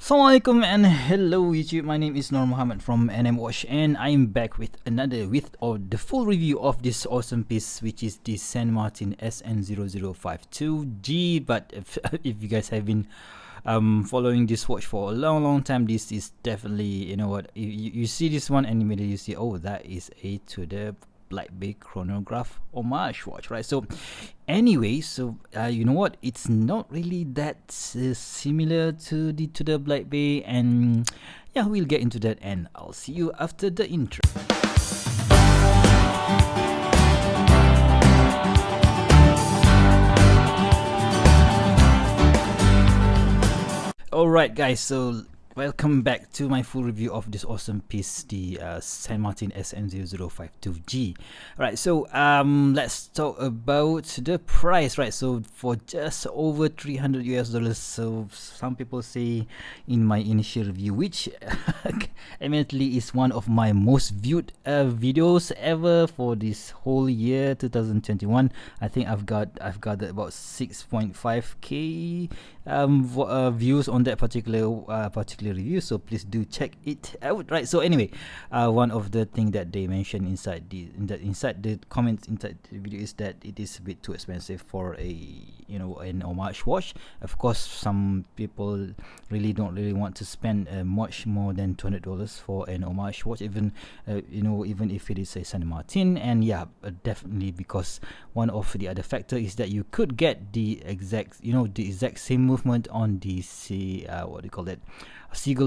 Assalamualaikum and hello YouTube. My name is Nur Muhammad from NM Watch, and I'm back with the full review of this awesome piece, which is the San Martin SN0052-G. But if you guys have been following this watch for a long time, this is definitely, you know what, you see this one and immediately you see, oh, that is a to the Black Bay Chronograph homage watch, right? So anyway, so you know what, it's not really that similar to the Black Bay, and yeah, we'll get into that, and I'll see you after the intro. Alright guys, so welcome back to my full review of this awesome piece, the San Martin SN0052-G. Alright, so let's talk about the price, right? So for just over $300 US, so some people say in my initial review, which admittedly is one of my most viewed videos ever for this whole year 2021. I think I've got about 6.5k views on that particular review, so please do check it out, right? So anyway, one of the thing that they mentioned inside the comments inside the video is that it is a bit too expensive for an homage watch. Of course, some people don't really want to spend much more than $200 for an homage watch, even if it is a San Martin. And yeah, definitely, because one of the other factor is that you could get the exact same movement on the Seagull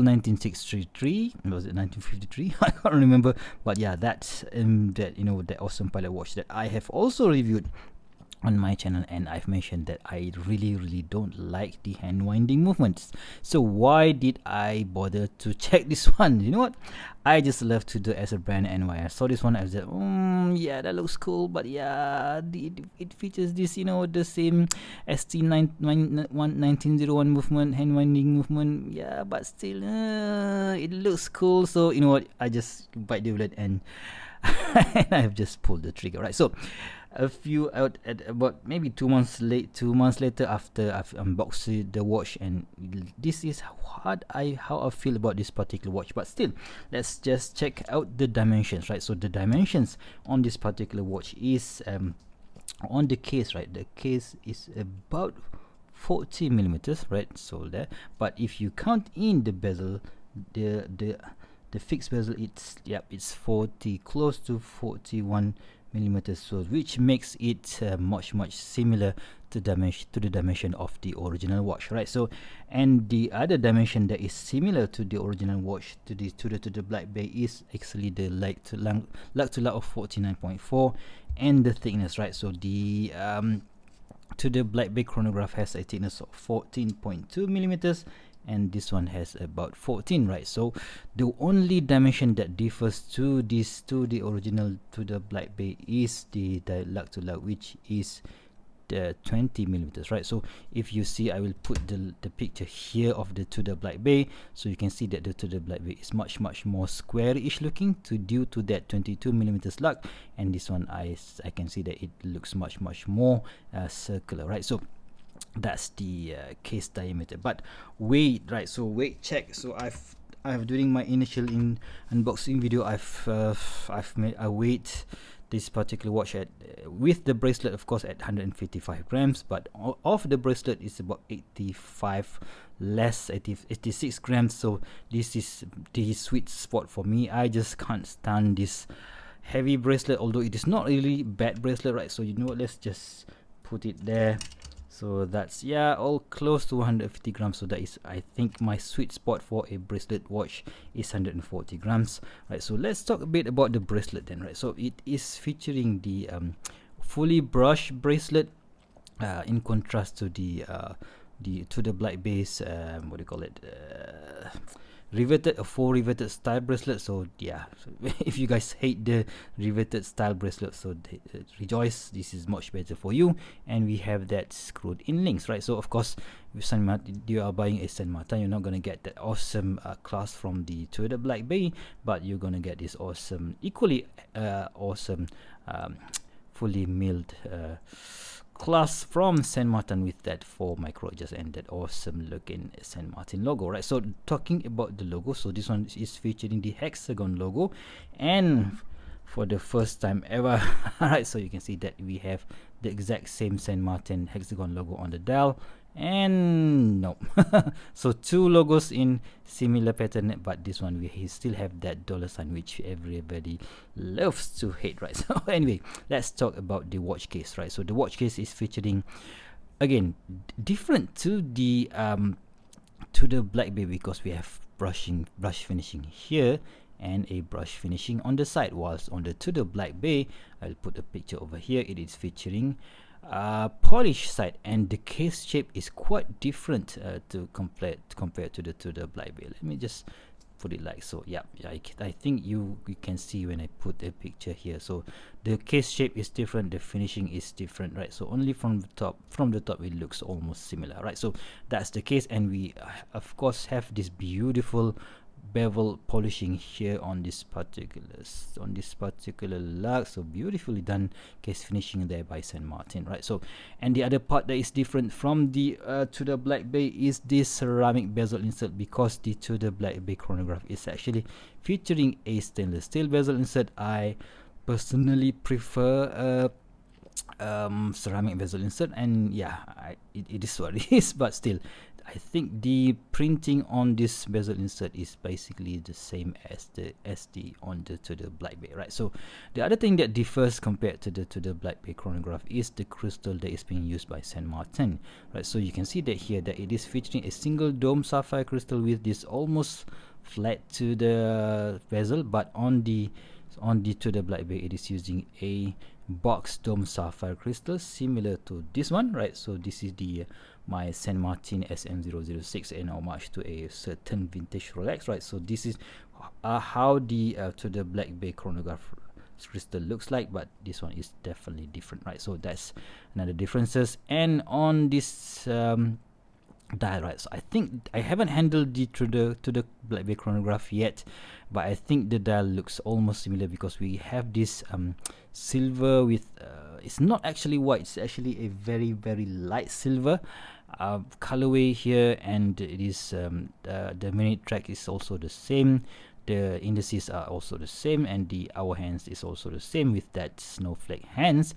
19633. Was it 1953? I can't remember, but yeah, that's that awesome pilot watch that I have also reviewed on my channel, and I've mentioned that I really don't like the hand winding movements. So why did I bother to check this one? You know what, I just love to do as a brand, and when I saw this one I said, yeah, that looks cool, but yeah, it features this, the same ST1901 movement, hand winding movement, yeah, but still it looks cool. So you know what, I just bite the bullet and I've just pulled the trigger, right? So about maybe 2 months later, after I've unboxed the watch, and this is how I feel about this particular watch. But still, let's just check out the dimensions, right? So the dimensions on this particular watch is on the case, right? The case is about 40 millimeters, right? So there, but if you count in the bezel, the fixed bezel, it's 40, close to 41 millimeters, so which makes it much similar to the dimension of the original watch, right? So, and the other dimension that is similar to the original watch, to the Black Bay, is actually the lug to lug of 49.4 and the thickness, right? So the to the Black Bay Chronograph has a thickness of 14.2 millimeters, and this one has about 14, right? So the only dimension that differs to the original, to the Black Bay, is the lug to lug, which is the 20 millimeters, right? So if you see, I will put the picture here of the Black Bay, so you can see that the Black Bay is much more squarish looking due to that 22 millimeters lug, and this one I can see that it looks much more circular, right? So that's the case diameter. But weight, right? So weight check. So I've during my initial unboxing video, I weighed this particular watch at with the bracelet, of course, at 155 grams, but off the bracelet is about 86 grams. So this is the sweet spot for me. I just can't stand this heavy bracelet, although it is not really bad bracelet, right? So you know what, let's just put it there. So that's, yeah, all close to 150 grams. So that is, I think, my sweet spot for a bracelet watch is 140 grams, right? So let's talk a bit about the bracelet then, right? So it is featuring the fully brushed bracelet, in contrast to the Black Bay's full riveted style bracelet. So yeah, so if you guys hate the riveted style bracelet, so rejoice, this is much better for you. And we have that screwed in links, right? So of course, with San Martin, you are buying a San Martin, you're not gonna get that awesome clasp from the Black Bay, but you're gonna get this awesome, equally awesome fully milled class from San Martin with that 4 micro adjust and that awesome looking San Martin logo, right? So talking about the logo, so this one is featuring the hexagon logo, and for the first time ever, alright, so you can see that we have the exact same San Martin hexagon logo on the dial, and no so 2 logos in similar pattern, but this one we still have that $sign, which everybody loves to hate, right? So anyway, let's talk about the watch case, right? So the watch case is featuring, again, different to the Black Bay, because we have brush finishing here and a brush finishing on the side, whilst on the Black Bay, I'll put a picture over here, it is featuring polish side, and the case shape is quite different compared to the Black Bay. Let me just put it like so. Yeah, I think you can see when I put a picture here. So the case shape is different, the finishing is different, right? So only from the top it looks almost similar, right? So that's the case, and we of course have this beautiful bevel polishing here on this particular lug. So beautifully done case finishing there by San Martin, right? So, and the other part that is different from the Black Bay is this ceramic bezel insert, because the Black Bay chronograph is actually featuring a stainless steel bezel insert. I personally prefer ceramic bezel insert, and yeah, it is what it is, but still I think the printing on this bezel insert is basically the same as the ST on the Black Bay, right? So the other thing that differs compared to the Black Bay chronograph is the crystal that is being used by San Martin, right? So you can see that here that it is featuring a single dome sapphire crystal with this almost flat to the bezel, but on the Black Bay it is using a box dome sapphire crystal similar to this one, right? So this is the my San Martin SN0052 in homage to a certain vintage Rolex, right? So this is how the Black Bay chronograph crystal looks like, but this one is definitely different, right? So that's another differences. And on this dial, right, so I think I haven't handled the Black Bay chronograph yet, but I think the dial looks almost similar, because we have this silver with it's not actually white, it's actually a very light silver colorway here, and it is the minute track is also the same, the indices are also the same, and the hour hands is also the same with that snowflake hands.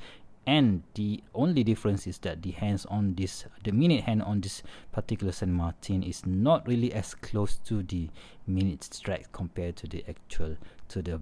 And the only difference is that the hands on this, the minute hand on this particular San Martin is not really as close to the minute track compared to the actual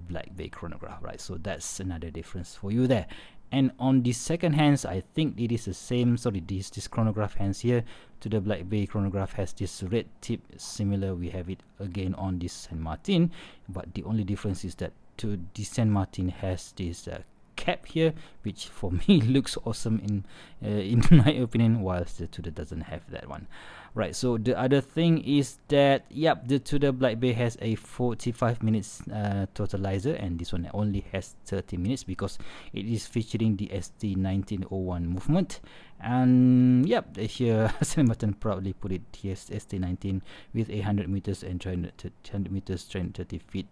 Black Bay chronograph, right? So that's another difference for you there. And on the second hands, I think it is the same. Sorry, this chronograph hands here to the Black Bay chronograph has this red tip similar. We have it again on this San Martin, but the only difference is that to the San Martin has this cap here, which for me looks awesome in my opinion, whilst the Tudor doesn't have that one, right? So the other thing is that, yep, the Tudor Black Bay has a 45 minutes totalizer, and this one only has 30 minutes because it is featuring the ST1901 movement. And yep, here San Martin proudly put it here, ST19 with 100 meters and 300 meters 330 feet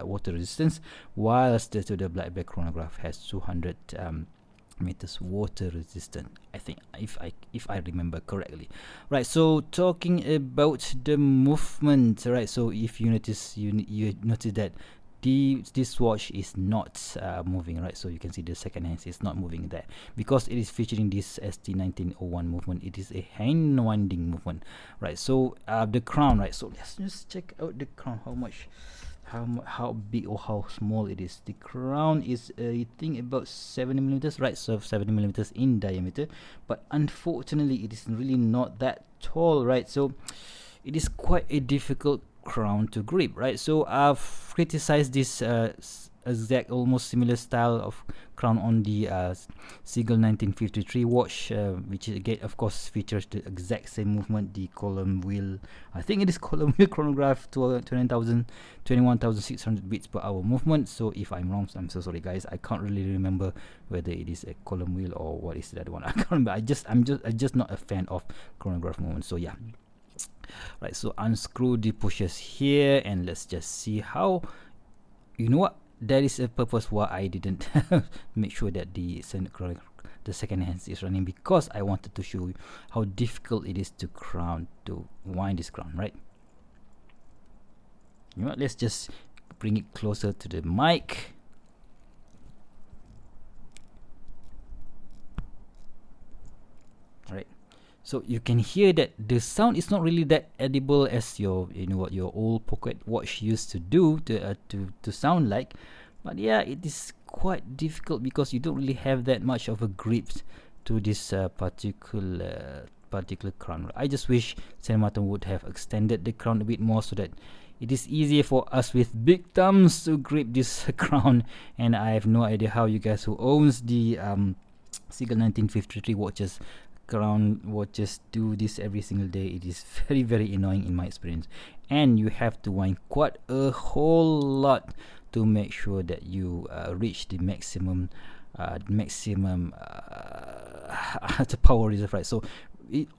water resistance, whilst the Tudor Black Bay chronograph has 200 meters water resistant, I think, if I remember correctly, right? So talking about the movement, right? So if you notice, you notice that this watch is not moving, right? So you can see the second hand is not moving there because it is featuring this ST1901 movement. It is a hand winding movement, right? So the crown, right? So let's just check out the crown, how big or how small it is. The crown is I think about 70 millimeters, right? So 70 millimeters in diameter, but unfortunately it is really not that tall, right? So it is quite a difficult crown to grip, right? So I've criticized this exact almost similar style of crown on the Seagull 1953 watch, which again of course features the exact same movement, the column wheel, I think it is column wheel chronograph to 21,600 beats per hour movement. So if I'm wrong, I'm so sorry guys, I can't really remember whether it is a column wheel or what is that one. I can't remember. I'm just not a fan of chronograph movement. So yeah, right, so unscrew the pushers here, and let's just see how, you know what, that is a purpose why I didn't make sure that the the second hand is running, because I wanted to show you how difficult it is to wind this crown, right? You know what, let's just bring it closer to the mic. Right, so you can hear that the sound is not really that audible as your what your old pocket watch used to do to sound like, but yeah, it is quite difficult because you don't really have that much of a grip to this particular crown. I just wish San Martin would have extended the crown a bit more so that it is easier for us with big thumbs to grip this crown. And I have no idea how you guys who owns the Seagull 1953 crown watches do this every single day. It is very, very annoying in my experience, and you have to wind quite a whole lot to make sure that you reach the maximum the power reserve, right? So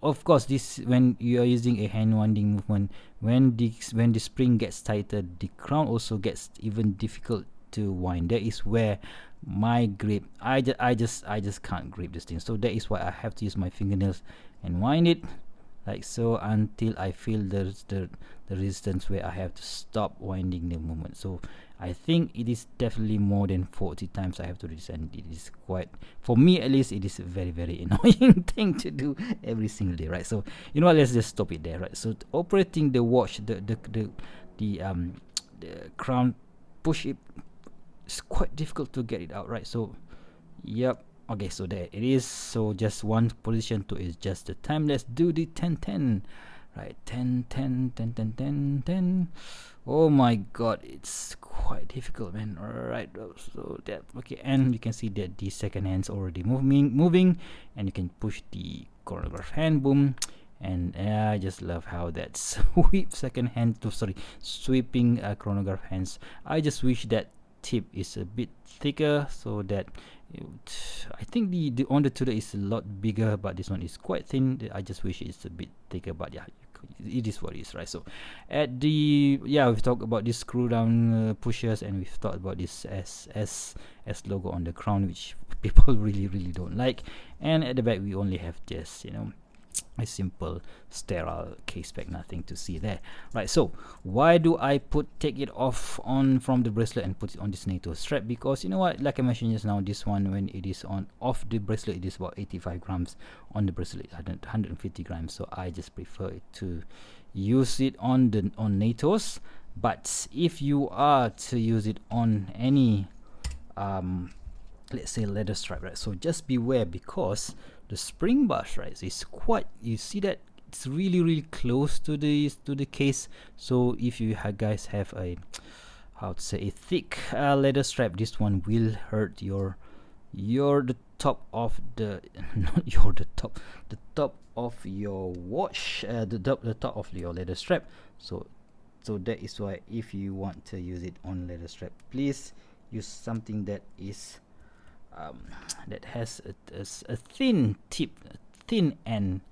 of course, this, when you are using a hand winding movement, when the spring gets tighter, the crown also gets even difficult to wind. That is where my grip, I just can't grip this thing. So that is why I have to use my fingernails and wind it like so until I feel the resistance where I have to stop winding the movement. So I think it is definitely more than 40 times I have to do this, and it is quite, for me at least, it is a very, very annoying thing to do every single day, right? So you know what, let's just stop it there, right? So operating the watch, the crown push, it is quite difficult to get it out, right? So yep, okay, so there it is. So just one position to adjust the time. Let's do the 10-10, right? 10-10. Oh my god, it's quite difficult, man. Alright, so that, okay, and you can see that the second hand's already moving, and you can push the chronograph hand, boom. And I just love how that sweeping chronograph hands. I just wish that tip is a bit thicker, so that I think the on the Tudor is a lot bigger, but this one is quite thin. I just wish it's a bit thicker, but yeah, it is what it is, right? So at the, yeah, we've talked about this screw down pushers, and we've talked about this S logo on the crown, which people really don't like. And at the back we only have this, a simple sterile case pack, nothing to see there, right? So why do I take it off from the bracelet and put it on this NATO strap? Because you know what, like I mentioned just now, this one, when it is off the bracelet, it is about 85 grams. On the bracelet, 150 grams. So I just prefer to use it on NATOs. But if you are to use it on any let's say leather strap, right? So just beware, because the spring bars, right, is quite, you see that it's really close to the case. So if you guys have a, how to say, a thick leather strap, this one will hurt the top of the the top of your watch, the top of your leather strap. So that is why, if you want to use it on leather strap, please use something that is that has a thin tip, thin end,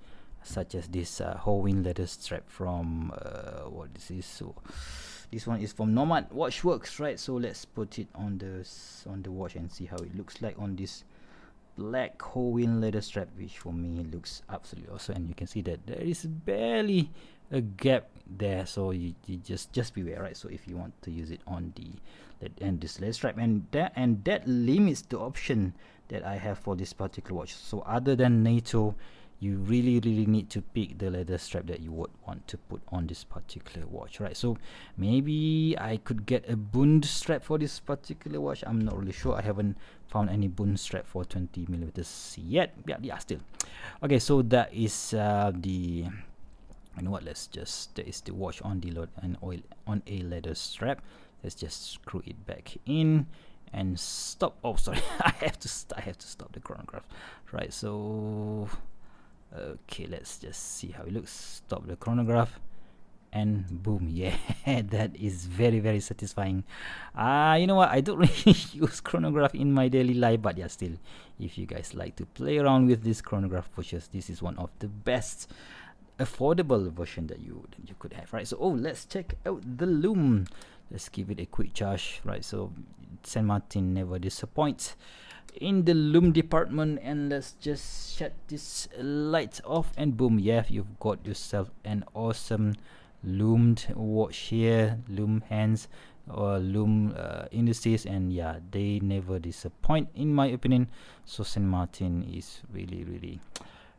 such as this Howin leather strap from what is this? So this one is from Nomad Watchworks, right? So let's put it on the watch and see how it looks like on this black Howin leather strap, which for me looks absolutely awesome. And you can see that there is barely a gap there, so you just beware, right? So if you want to use it on this leather strap, and that limits the option that I have for this particular watch. So other than NATO, you really need to pick the leather strap that you would want to put on this particular watch, right? So maybe I could get a Bund strap for this particular watch. I'm not really sure. I haven't found any Bund strap for 20 millimeters yet. Yeah, still. Okay, so that is the, you know what, that is the watch on the on a leather strap. Let's just screw it back in and stop. Oh, sorry, I have to stop the chronograph, right? So okay, let's just see how it looks. Stop the chronograph, and boom. Yeah, that is very satisfying. You know what, I don't really use chronograph in my daily life, but yeah, still, if you guys like to play around with this chronograph watches, this is one of the best affordable version that you could have, right? So let's check out the lume. Let's give it a quick charge, right? So San Martin never disappoints. in the loom department, and let's just shut this light off, and boom, yeah, you've got yourself an awesome loomed watch here, loom hands or loom indices, and yeah, they never disappoint in my opinion. So San Martin is really,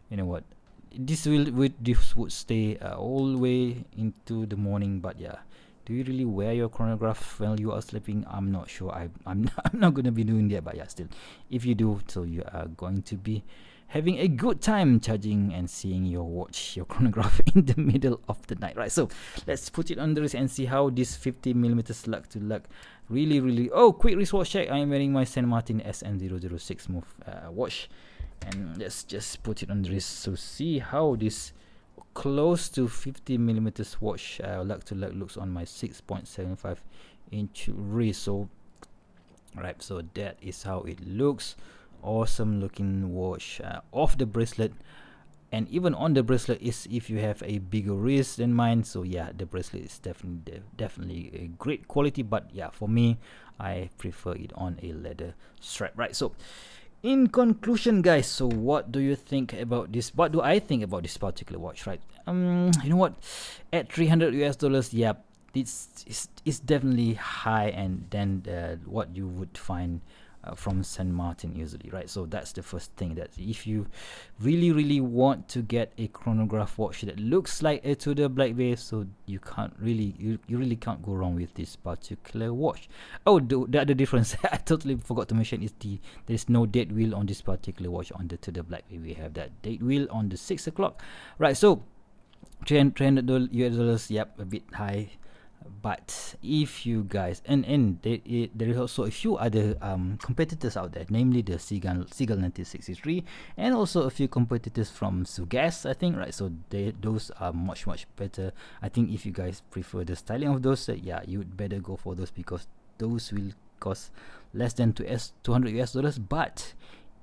you know what, this would stay all the way into the morning. But yeah, do you really wear your chronograph while you are sleeping? I'm not sure. I'm not gonna be doing that, but yeah, still, if you do, so you are going to be having a good time charging and seeing your watch, your chronograph in the middle of the night, right? So let's put it on the wrist and see how this 50mm lug to lug really. Oh, quick wristwatch check. I am wearing my San Martin SN0052 move watch, and let's just put it on the wrist. So see how this close to 50mm watch lug to lug looks on my 6.75-inch wrist. So right, so that is how it looks. Awesome looking watch off the bracelet, and even on the bracelet is if you have a bigger wrist than mine. So yeah, the bracelet is definitely a great quality, but yeah, for me, I prefer it on a leather strap, right? So in conclusion, guys, so what do you think about this? What do I think about this particular watch, right? You know what, at $300, yeah, it's definitely high and than what you would find from San Martin usually, right? So that's the first thing, that if you really want to get a chronograph watch that looks like a Tudor black bay, so you can't really you really can't go wrong with this particular watch. Oh, the other difference I totally forgot to mention is there's no date wheel on this particular watch. On the Tudor black bay, we have that date wheel on the 6 o'clock, right? So $300, yep, a bit high. But if you guys, and there is also a few other competitors out there, namely the Seagull 1963, and also a few competitors from Sugas, I think, right? So those are much better. I think if you guys prefer the styling of those, yeah, you'd better go for those, because those will cost less than $200. But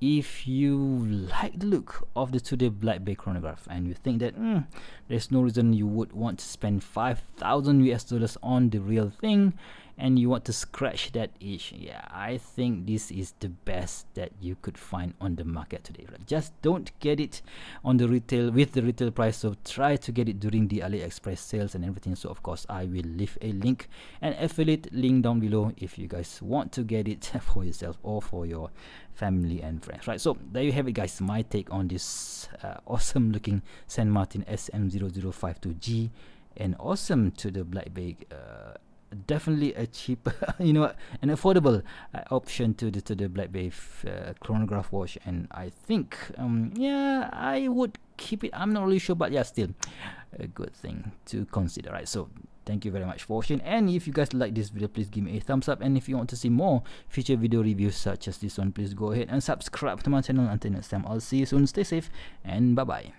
if you like the look of the Tudor Black Bay chronograph and you think that there's no reason you would want to spend $5,000 on the real thing, and you want to scratch that itch, yeah, I think this is the best that you could find on the market today, right? Just don't get it on the retail with the retail price, so try to get it during the AliExpress sales and everything. So of course I will leave a link, an affiliate link down below, if you guys want to get it for yourself or for your family and friends, right? So there you have it, guys, my take on this awesome looking San Martin SN0052-G, and awesome to the Black Bay, definitely a cheap you know, an affordable option to the Black Bay chronograph watch. And I think yeah, I would keep it. I'm not really sure, but yeah, still a good thing to consider, right? So thank you very much for watching, and if you guys like this video, please give me a thumbs up, and if you want to see more future video reviews such as this one, please go ahead and subscribe to my channel. Until next time, I'll see you soon. Stay safe and bye bye.